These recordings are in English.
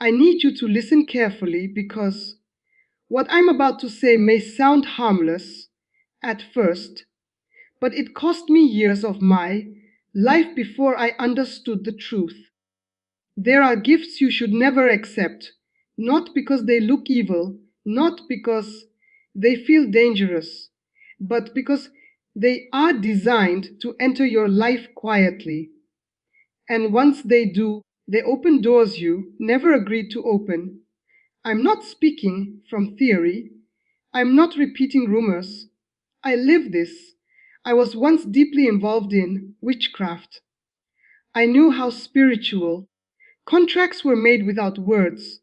I need you to listen carefully because what I'm about to say may sound harmless at first, but it cost me years of my life before I understood the truth. There are gifts you should never accept, not because they look evil, not because they feel dangerous, but because they are designed to enter your life quietly. And once they do, they open doors you never agreed to open. I'm not speaking from theory. I'm not repeating rumors. I live this. I was once deeply involved in witchcraft. I knew how spiritual contracts were made without words.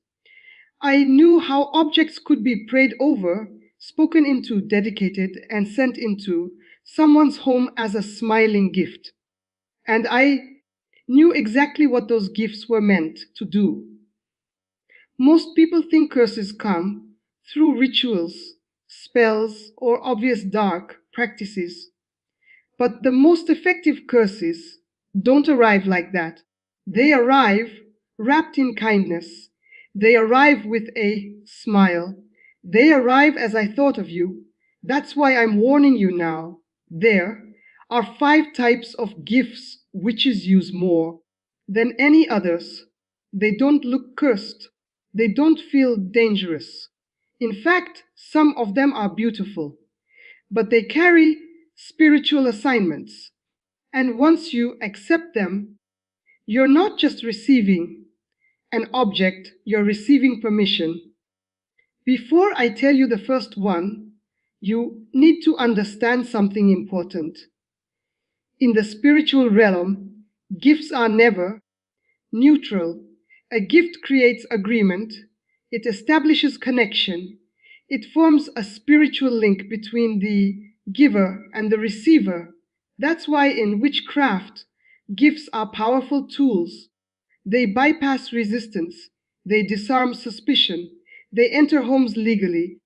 I knew how objects could be prayed over, spoken into, dedicated, and sent into someone's home as a smiling gift. And I knew exactly what those gifts were meant to do. Most people think curses come through rituals, spells, or obvious dark practices. But the most effective curses don't arrive like that. They arrive wrapped in kindness. They arrive with a smile. They arrive as I thought of you. That's why I'm warning you now. There are 5 types of gifts witches use more than any others. They don't look cursed. They don't feel dangerous. In fact, some of them are beautiful, but they carry spiritual assignments. And once you accept them, you're not just receiving an object, you're receiving permission. Before I tell you the first one, you need to understand something important. In the spiritual realm, gifts are never neutral. A gift creates agreement, it establishes connection, it forms a spiritual link between the giver and the receiver. That's why in witchcraft, gifts are powerful tools. They bypass resistance, they disarm suspicion, they enter homes legally.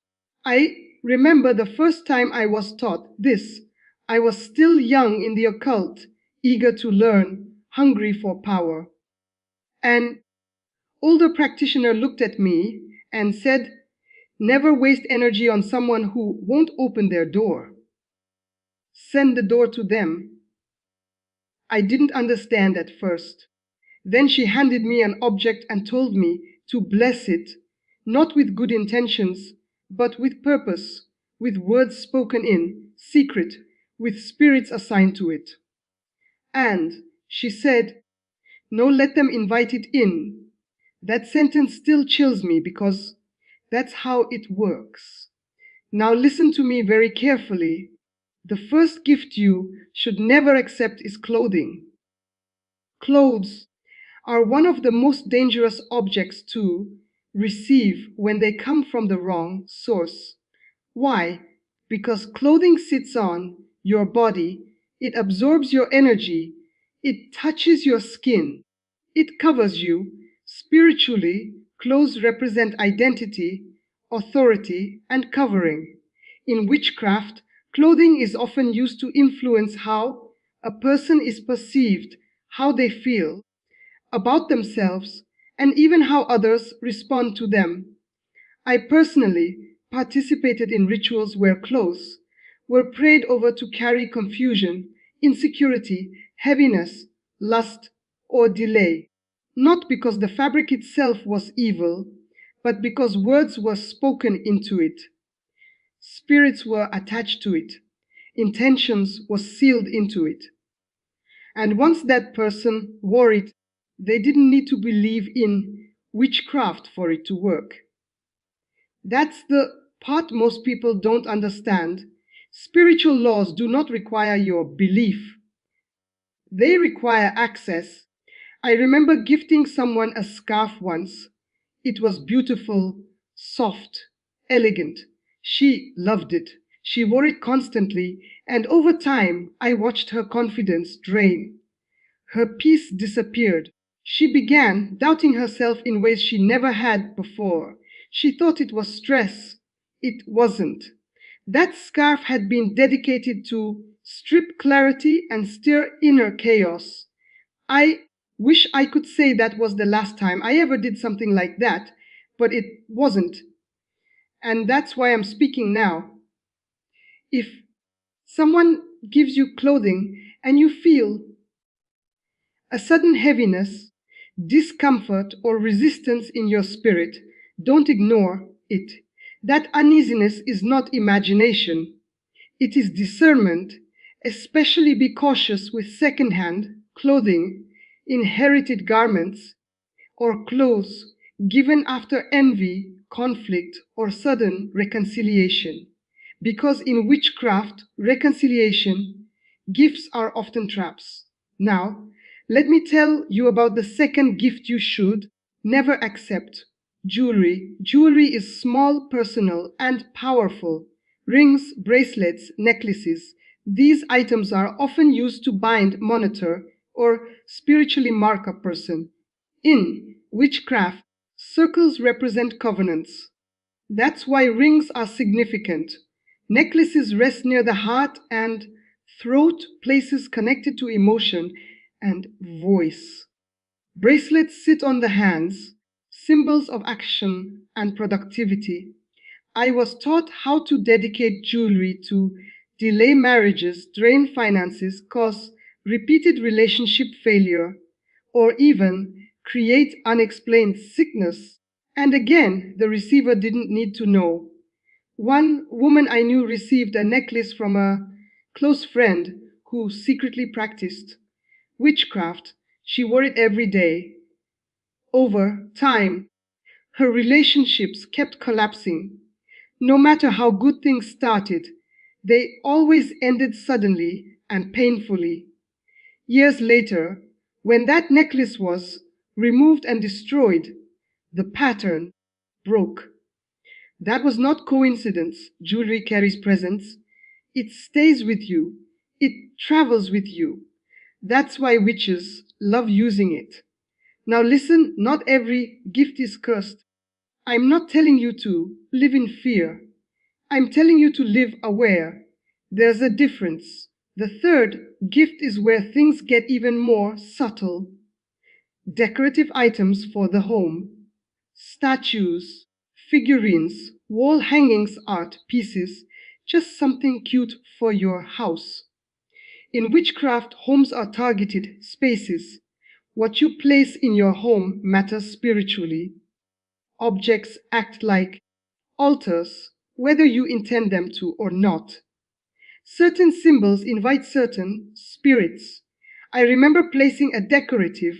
I remember the first time I was taught this. I was still young in the occult, eager to learn, hungry for power. An older practitioner looked at me and said, "Never waste energy on someone who won't open their door. Send the door to them." I didn't understand at first. Then she handed me an object and told me to bless it, not with good intentions, but with purpose, with words spoken in secret, with spirits assigned to it. And she said, "No, let them invite it in." That sentence still chills me because that's how it works. Now listen to me very carefully. The first gift you should never accept is clothing. Clothes are one of the most dangerous objects to receive when they come from the wrong source. Why? Because clothing sits on your body, it absorbs your energy, it touches your skin, it covers you. Spiritually, clothes represent identity, authority, and covering. In witchcraft, clothing is often used to influence how a person is perceived, how they feel about themselves, and even how others respond to them. I personally participated in rituals where clothes were prayed over to carry confusion, insecurity, heaviness, lust, or delay, not because the fabric itself was evil, but because words were spoken into it. Spirits were attached to it. Intentions were sealed into it. And once that person wore it, they didn't need to believe in witchcraft for it to work. That's the part most people don't understand. Spiritual laws do not require your belief. They require access. I remember gifting someone a scarf once. It was beautiful, soft, elegant. She loved it. She wore it constantly, and over time, I watched her confidence drain. Her peace disappeared. She began doubting herself in ways she never had before. She thought it was stress. It wasn't. That scarf had been dedicated to strip clarity and stir inner chaos. I Wish I could say that was the last time I ever did something like that, but it wasn't. And that's why I'm speaking now. If someone gives you clothing and you feel a sudden heaviness, discomfort, or resistance in your spirit, don't ignore it. That uneasiness is not imagination, it is discernment. Especially be cautious with second-hand clothing, inherited garments, or clothes given after envy, conflict, or sudden reconciliation. Because in witchcraft, reconciliation, gifts are often traps. Now, let me tell you about the second gift you should never accept: jewelry. Jewelry is small, personal, and powerful. Rings, bracelets, necklaces. These items are often used to bind, monitor, or spiritually mark a person. In witchcraft, circles represent covenants. That's why rings are significant. Necklaces rest near the heart and throat, places connected to emotion and voice. Bracelets sit on the hands, symbols of action and productivity. I was taught how to dedicate jewelry to delay marriages, drain finances, cause repeated relationship failure, or even create unexplained sickness. And again, the receiver didn't need to know. One woman I knew received a necklace from a close friend who secretly practiced witchcraft. She wore it every day. Over time, her relationships kept collapsing. No matter how good things started, they always ended suddenly and painfully. Years later, when that necklace was removed and destroyed, the pattern broke. That was not coincidence. Jewelry carries presence. It stays with you. It travels with you. That's why witches love using it. Now listen, not every gift is cursed. I'm not telling you to live in fear. I'm telling you to live aware. There's a difference. The third gift is where things get even more subtle. Decorative items for the home. Statues, figurines, wall hangings, art pieces, just something cute for your house. In witchcraft, homes are targeted spaces. What you place in your home matters spiritually. Objects act like altars, whether you intend them to or not. Certain symbols invite certain spirits. I remember placing a decorative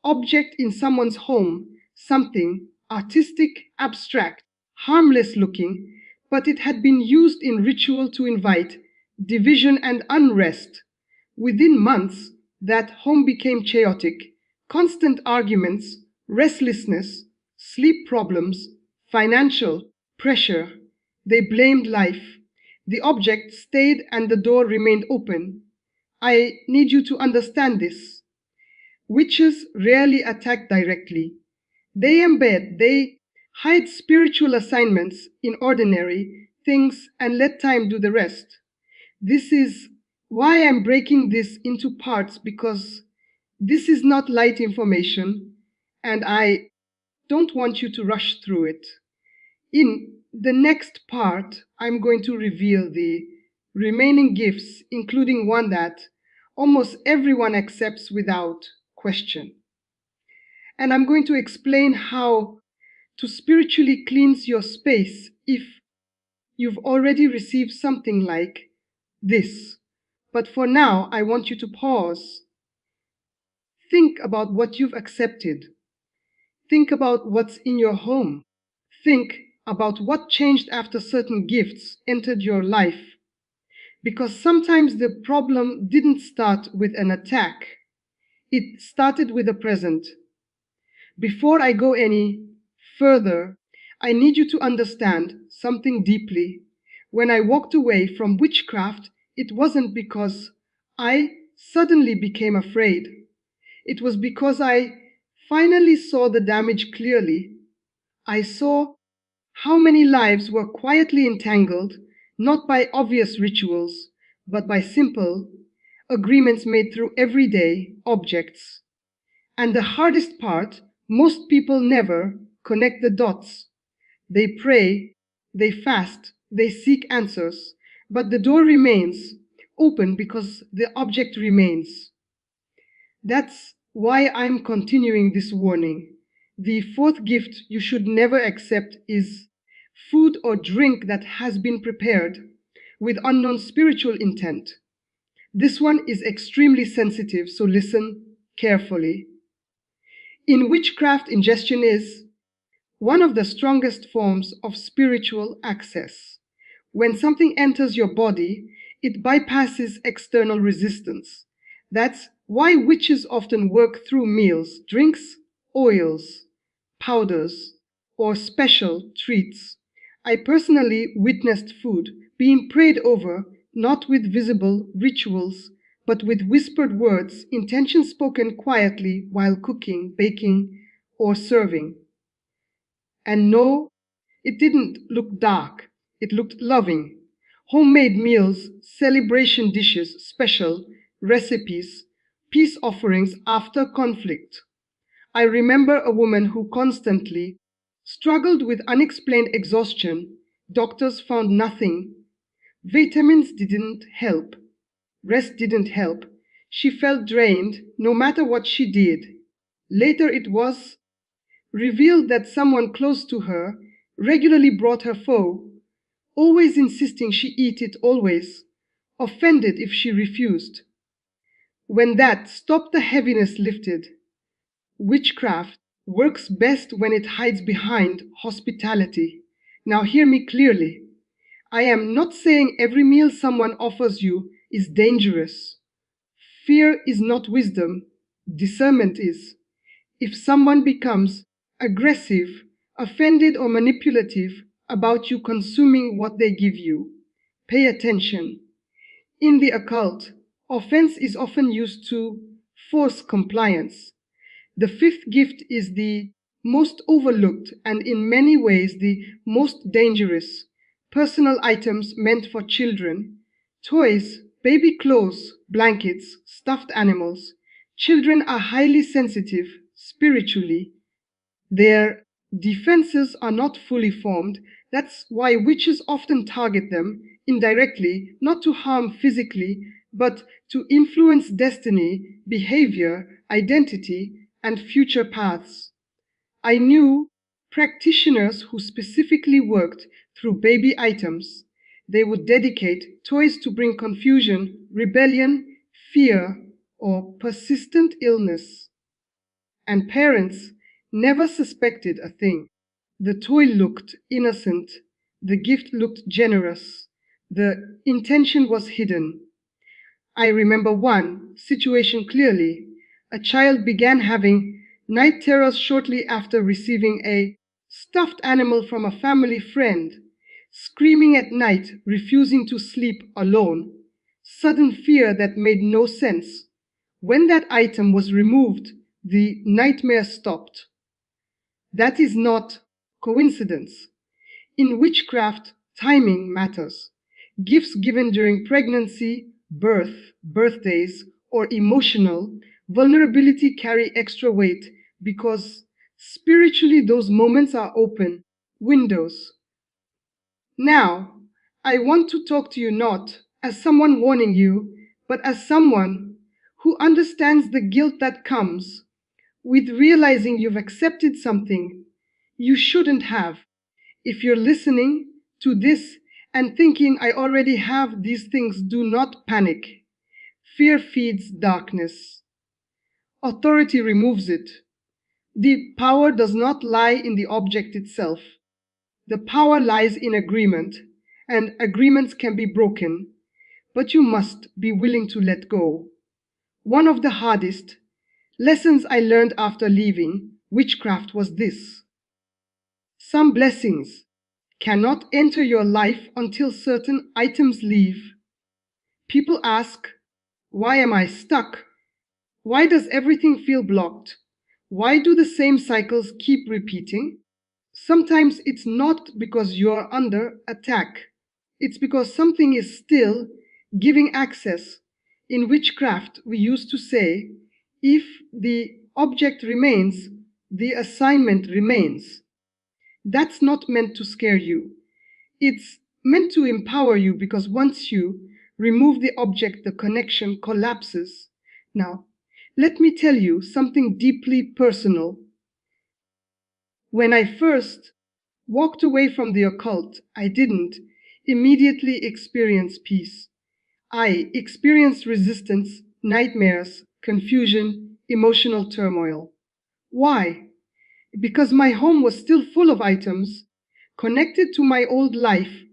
object in someone's home, something artistic, abstract, harmless looking, but it had been used in ritual to invite division and unrest. Within months, that home became chaotic. Constant arguments, restlessness, sleep problems, financial pressure. They blamed life. The object stayed and the door remained open. I need you to understand this. Witches rarely attack directly. They hide spiritual assignments in ordinary things and let time do the rest. This is why I'm breaking this into parts, because this is not light information and I don't want you to rush through it. In the next part, I'm going to reveal the remaining gifts, including one that almost everyone accepts without question. And I'm going to explain how to spiritually cleanse your space if you've already received something like this. But for now, I want you to pause. Think about what you've accepted. Think about what's in your home. Think about what changed after certain gifts entered your life. Because sometimes the problem didn't start with an attack, it started with a present. Before I go any further, I need you to understand something deeply. When I walked away from witchcraft, it wasn't because I suddenly became afraid. It was because I finally saw the damage clearly. I saw how many lives were quietly entangled, not by obvious rituals, but by simple agreements made through everyday objects. And the hardest part, most people never connect the dots. They pray, they fast, they seek answers, but the door remains open because the object remains. That's why I'm continuing this warning. The fourth gift you should never accept is food or drink that has been prepared with unknown spiritual intent. This one is extremely sensitive, so listen carefully. In witchcraft, ingestion is one of the strongest forms of spiritual access. When something enters your body, it bypasses external resistance. That's why witches often work through meals, drinks, oils, powders, or special treats. I personally witnessed food being prayed over not with visible rituals, but with whispered words, intentions spoken quietly while cooking, baking, or serving. And no, it didn't look dark, it looked loving. Homemade meals, celebration dishes, special recipes, peace offerings after conflict. I remember a woman who constantly struggled with unexplained exhaustion. Doctors found nothing. Vitamins didn't help. Rest didn't help. She felt drained no matter what she did. Later it was revealed that someone close to her regularly brought her foe, always insisting she eat it always, offended if she refused. When that stopped, the heaviness lifted. Witchcraft works best when it hides behind hospitality. Now hear me clearly. I am not saying every meal someone offers you is dangerous. Fear is not wisdom, discernment is. If someone becomes aggressive, offended, or manipulative about you consuming what they give you, pay attention. In the occult, offense is often used to force compliance. The fifth gift is the most overlooked and in many ways the most dangerous. Personal items meant for children, toys, baby clothes, blankets, stuffed animals. Children are highly sensitive spiritually. Their defenses are not fully formed. That's why witches often target them indirectly, not to harm physically, but to influence destiny, behavior, identity, and future paths. I knew practitioners who specifically worked through baby items. They would dedicate toys to bring confusion, rebellion, fear, or persistent illness. And parents never suspected a thing. The toy looked innocent, the gift looked generous, the intention was hidden. I remember one situation clearly. A child began having night terrors shortly after receiving a stuffed animal from a family friend, screaming at night, refusing to sleep alone, sudden fear that made no sense. When that item was removed, the nightmare stopped. That is not coincidence. In witchcraft, timing matters. Gifts given during pregnancy, birth, birthdays, or emotional vulnerability carry extra weight because spiritually those moments are open windows. Now, I want to talk to you not as someone warning you, but as someone who understands the guilt that comes with realizing you've accepted something you shouldn't have. If you're listening to this and thinking, I already have these things, do not panic. Fear feeds darkness. Authority removes it. The power does not lie in the object itself. The power lies in agreement, and agreements can be broken, but you must be willing to let go. One of the hardest lessons I learned after leaving witchcraft was this. Some blessings cannot enter your life until certain items leave. People ask, why am I stuck? Why does everything feel blocked? Why do the same cycles keep repeating? Sometimes it's not because you're under attack. It's because something is still giving access. In witchcraft, we used to say, if the object remains, the assignment remains. That's not meant to scare you. It's meant to empower you because once you remove the object, the connection collapses. Now, let me tell you something deeply personal. When I first walked away from the occult, I didn't immediately experience peace. I experienced resistance, nightmares, confusion, emotional turmoil. Why? Because my home was still full of items connected to my old life: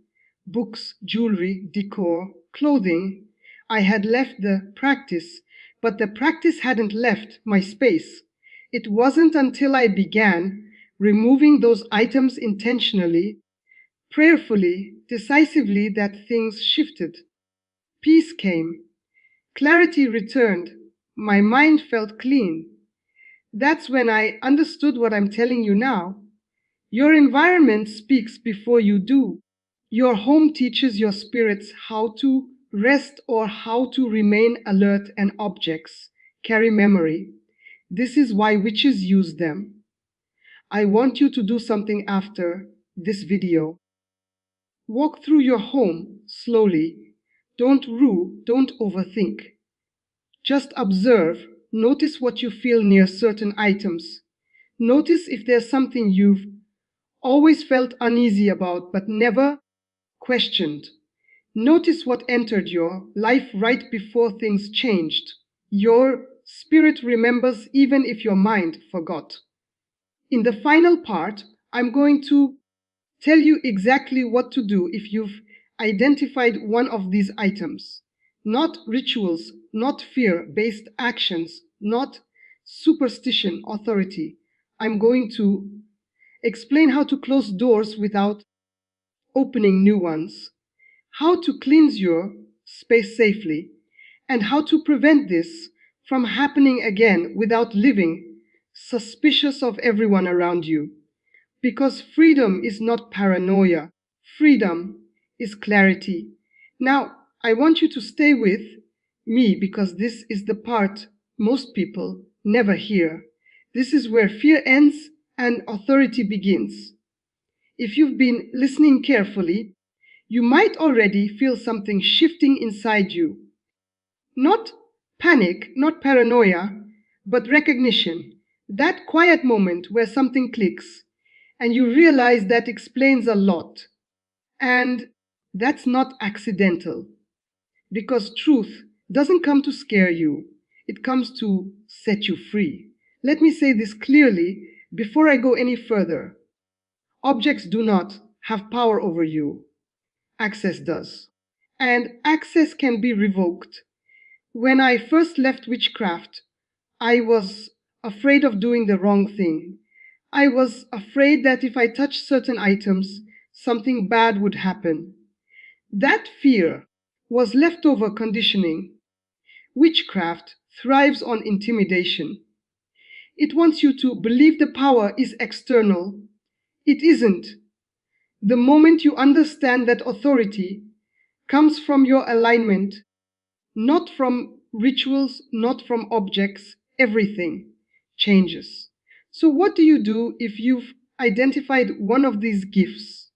books, jewelry, decor, clothing. I had left the practice, but the practice hadn't left my space. It wasn't until I began removing those items intentionally, prayerfully, decisively that things shifted. Peace came, clarity returned, my mind felt clean. That's when I understood what I'm telling you now. Your environment speaks before you do. Your home teaches your spirits how to rest or how to remain alert, and objects carry memory. This is why witches use them. I want you to do something after this video. Walk through your home slowly. Don't rue, don't overthink. Just observe, notice what you feel near certain items. Notice if there's something you've always felt uneasy about but never questioned. Notice what entered your life right before things changed. Your spirit remembers even if your mind forgot. In the final part, I'm going to tell you exactly what to do if you've identified one of these items. Not rituals, not fear-based actions, not superstition, authority. I'm going to explain how to close doors without opening new ones, how to cleanse your space safely, and how to prevent this from happening again without living suspicious of everyone around you. Because freedom is not paranoia. Freedom is clarity. Now, I want you to stay with me because this is the part most people never hear. This is where fear ends and authority begins. If you've been listening carefully, you might already feel something shifting inside you. Not panic, not paranoia, but recognition. That quiet moment where something clicks and you realize that explains a lot. And that's not accidental, because truth doesn't come to scare you, it comes to set you free. Let me say this clearly before I go any further. Objects do not have power over you. Access does. And access can be revoked. When I first left witchcraft, I was afraid of doing the wrong thing. I was afraid that if I touched certain items, something bad would happen. That fear was leftover conditioning. Witchcraft thrives on intimidation. It wants you to believe the power is external. It isn't. The moment you understand that authority comes from your alignment, not from rituals, not from objects, everything changes. So what do you do if you've identified one of these gifts?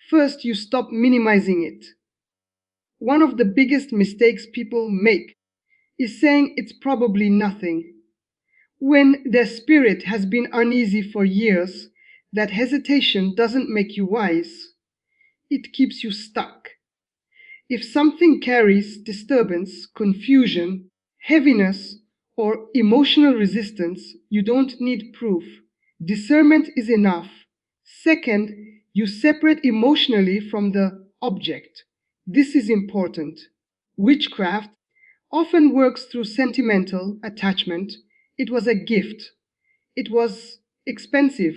First, you stop minimizing it. One of the biggest mistakes people make is saying it's probably nothing. When their spirit has been uneasy for years, that hesitation doesn't make you wise. It keeps you stuck. If something carries disturbance, confusion, heaviness, or emotional resistance, you don't need proof. Discernment is enough. Second, you separate emotionally from the object. This is important. Witchcraft often works through sentimental attachment. It was a gift. It was expensive.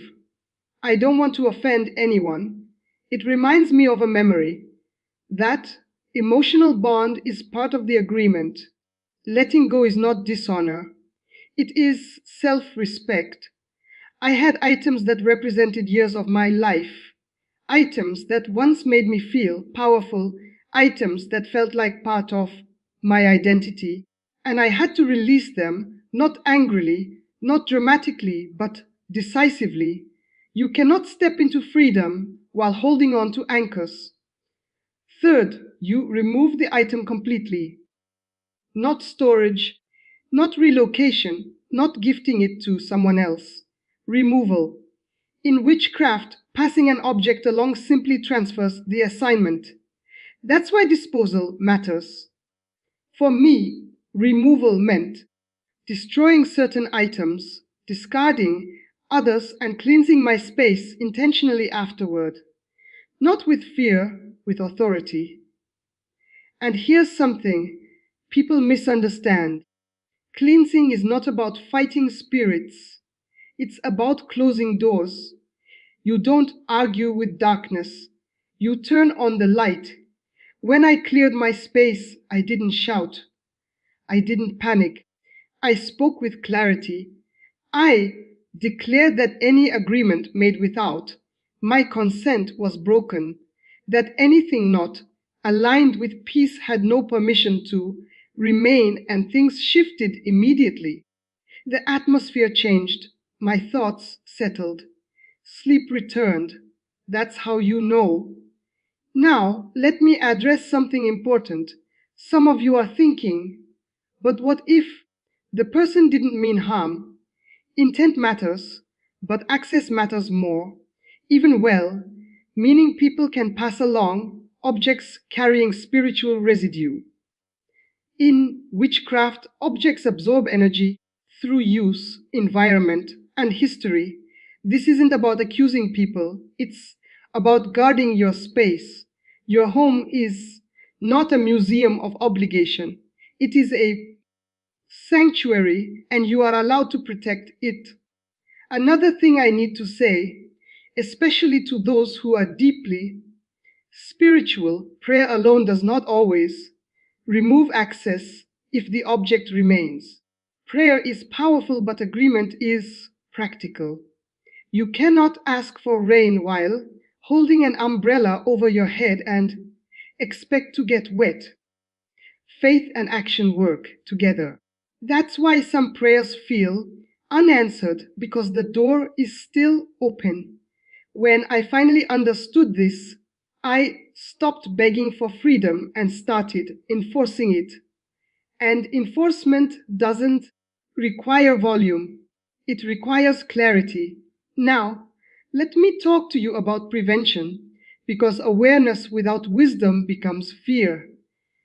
I don't want to offend anyone. It reminds me of a memory. That emotional bond is part of the agreement. Letting go is not dishonor. It is self-respect. I had items that represented years of my life. Items that once made me feel powerful. Items that felt like part of my identity. And I had to release them, not angrily, not dramatically, but decisively. You cannot step into freedom while holding on to anchors. Third, you remove the item completely. Not storage, not relocation, not gifting it to someone else. Removal. In witchcraft, passing an object along simply transfers the assignment. That's why disposal matters. For me, removal meant destroying certain items, discarding others, and cleansing my space intentionally afterward. Not with fear, with authority. And here's something people misunderstand. Cleansing is not about fighting spirits. It's about closing doors. You don't argue with darkness. You turn on the light. When I cleared my space, I didn't shout. I didn't panic. I spoke with clarity. I declared that any agreement made without my consent was broken, that anything not aligned with peace had no permission to remain, and things shifted immediately. The atmosphere changed, my thoughts settled, sleep returned. That's how you know. Now, let me address something important. Some of you are thinking, but what if the person didn't mean harm? Intent matters, but access matters more. Even well, meaning people can pass along objects carrying spiritual residue. In witchcraft, objects absorb energy through use, environment, and history. This isn't about accusing people, it's about guarding your space. Your home is not a museum of obligation, it is a sanctuary, and you are allowed to protect it. Another thing I need to say, especially to those who are deeply spiritual, prayer alone does not always remove access if the object remains. Prayer is powerful, but agreement is practical. You cannot ask for rain while holding an umbrella over your head and expect to get wet. Faith and action work together. That's why some prayers feel unanswered, because the door is still open. When I finally understood this, I stopped begging for freedom and started enforcing it. And enforcement doesn't require volume, it requires clarity. Now, let me talk to you about prevention, because awareness without wisdom becomes fear.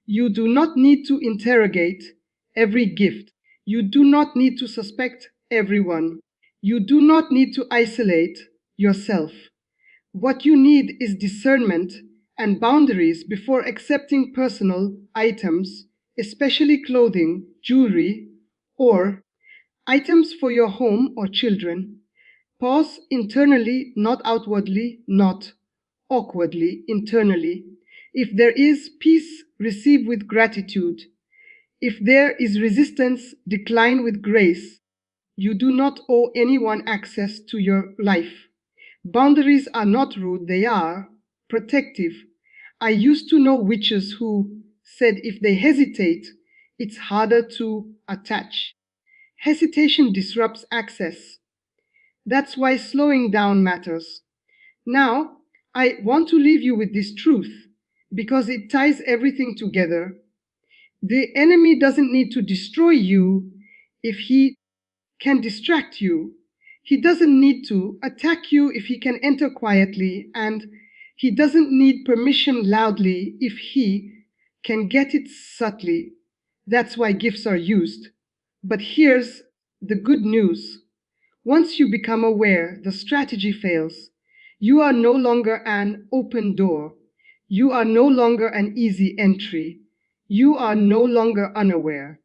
You do not need to interrogate every gift. You do not need to suspect everyone. You do not need to isolate yourself. What you need is discernment and boundaries before accepting personal items, especially clothing, jewelry, or items for your home or children. Pause internally, not outwardly, not awkwardly, internally. If there is peace, receive with gratitude. If there is resistance, decline with grace. You do not owe anyone access to your life. Boundaries are not rude, they are protective. I used to know witches who said if they hesitate, it's harder to attach. Hesitation disrupts access. That's why slowing down matters. Now, I want to leave you with this truth because it ties everything together. The enemy doesn't need to destroy you if he can distract you. He doesn't need to attack you if he can enter quietly, and he doesn't need permission loudly if he can get it subtly. That's why gifts are used. But here's the good news. Once you become aware, the strategy fails. You are no longer an open door. You are no longer an easy entry. You are no longer unaware.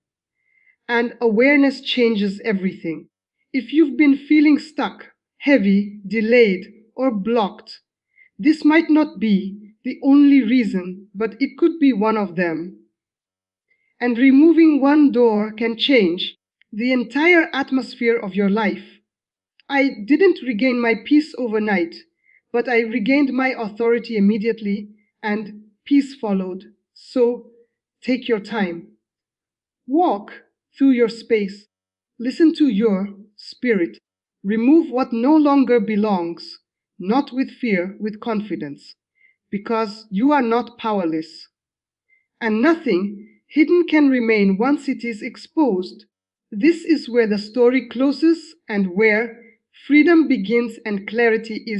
And awareness changes everything. If you've been feeling stuck, heavy, delayed, or blocked, this might not be the only reason, but it could be one of them. And removing one door can change the entire atmosphere of your life. I didn't regain my peace overnight, but I regained my authority immediately, and peace followed. So take your time. Walk through your space. Listen to your Spirit, remove what no longer belongs, not with fear, with confidence, because you are not powerless. And nothing hidden can remain once it is exposed. This is where the story closes and where freedom begins and clarity is